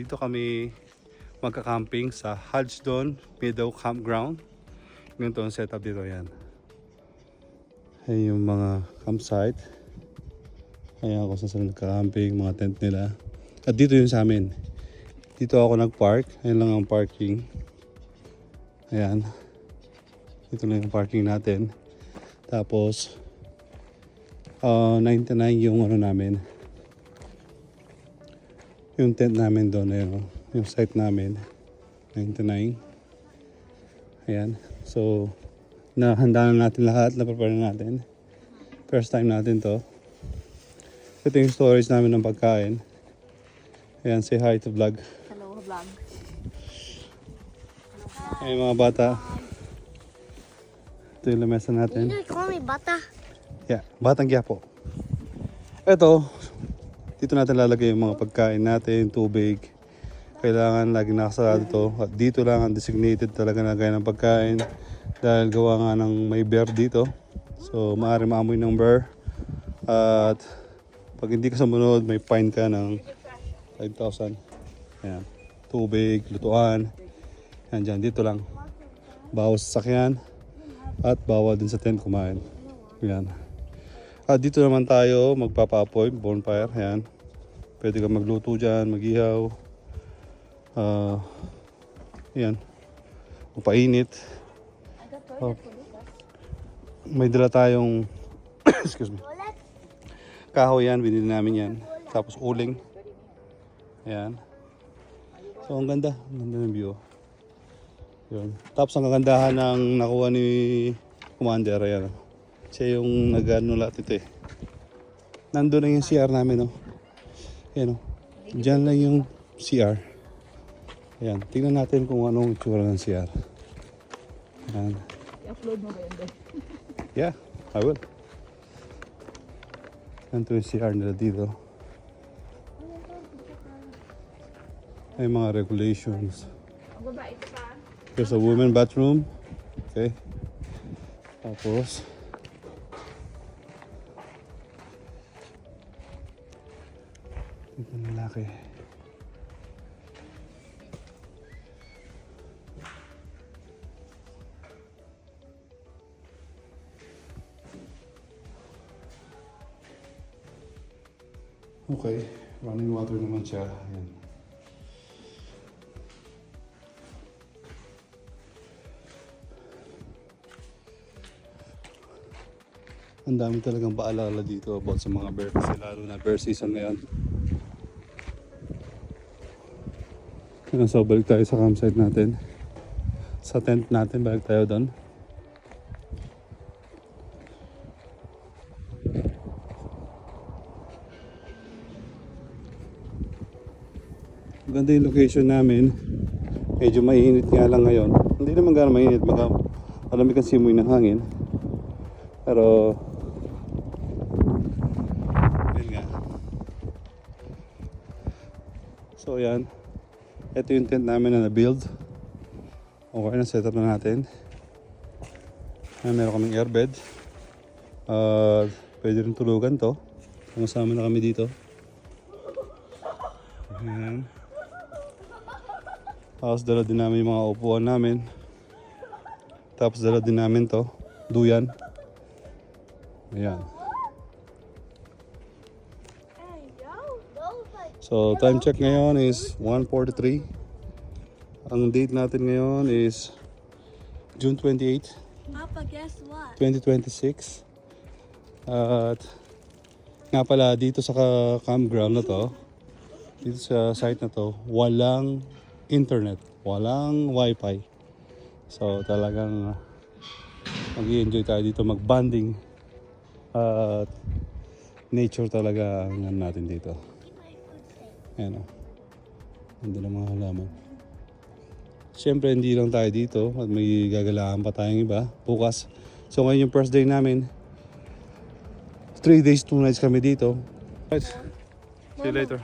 Dito kami magka-camping sa Hodgdon Meadow Campground. Ganito ang setup dito, yan. Ayan yung mga campsite. Ayan kung saan sila nagka-camping, mga tent nila. At dito yun sa amin. Dito ako nag-park. Ayan lang ang parking. Ayan. Dito lang yung parking natin. Tapos 99 yung ano namin. Yung tent namin doon, ayun, yung site namin, 99. Ayan. So, nahanda na natin lahat, na-prepare na natin. First time natin to. Ito yung storage namin ng pagkain. Ayan, say hi to vlog. Hello, vlog. Ayan mga bata. Ito yung lamesa natin. You call me bata. Yeah, batang Quiapo. Ito, dito natin lalagay yung mga pagkain natin, tubig. Kailangan lagi nakasarado to. At dito lang ang designated talaga na gaya ng pagkain. Dahil gawa nga ng may bear dito. So maaari maamoy ng bear. At pag hindi ka sumunod, may fine ka ng 5,000. Ayan. Tubig, lutuan. Yan dyan, dito lang. Bawal sa sakyan. At bawal din sa tent kumain. Yan. At dito naman tayo magpapapoy, bonfire, ayan. Pwede kang magluto dyan, mag-ihaw. Ayan. Mapainit. May dala tayong excuse me. Kahoy yan, binili namin yan. Tapos uling. Ayan. So ang ganda ng view. Yun. Tapos ang kagandahan ng nakuha ni Commander, ayan. Siya yung nag-ano lahat ito eh. Nandun na yung CR namin, no? Ayan, no? Diyan lang yung CR. Ayan, tingnan natin kung anong itsura ng CR. Ayan. I-upload mo ba yun doon? Yeah, I will. Ganito yung CR nila dito. May mga regulations. Ang babae ito pa. There's a women bathroom. Okay. Tapos ito yung lalaki. Okay, running water naman siya. Ayan. Ang dami talagang paalala dito about sa mga bear kasi lalo na bear season ngayon. So balik tayo sa campsite natin. Sa tent natin, balik tayo doon. Maganda yung location namin. Medyo mainit nga lang ngayon. Hindi naman gano'ng mainit, baka malamig ang simoy ng hangin. Pero yun nga. So yan. Ito yung tent namin na na-build. Okay na, setup na natin. Meron kaming airbed. Pwede rin tulugan to. Kasama na kami dito. Ayan. Tapos dala din namin yung mga upuan namin. Tapos dala din namin to, duyan. Ayan. So time check ngayon is 1:43. Ang date natin ngayon is June 28, Papa, guess what? 2026. At nga pala dito sa campground na to, dito sa site na to, walang internet, walang wifi. So talagang mag-i-enjoy tayo dito, mag-bonding. At nature talaga ang ano natin dito. Ayan o. Nandun ang mga halaman. Siyempre hindi lang tayo dito at may gagalaan pa tayong iba bukas. So ngayon yung first day namin. 3 days, 2 nights kami dito. Right. See you later.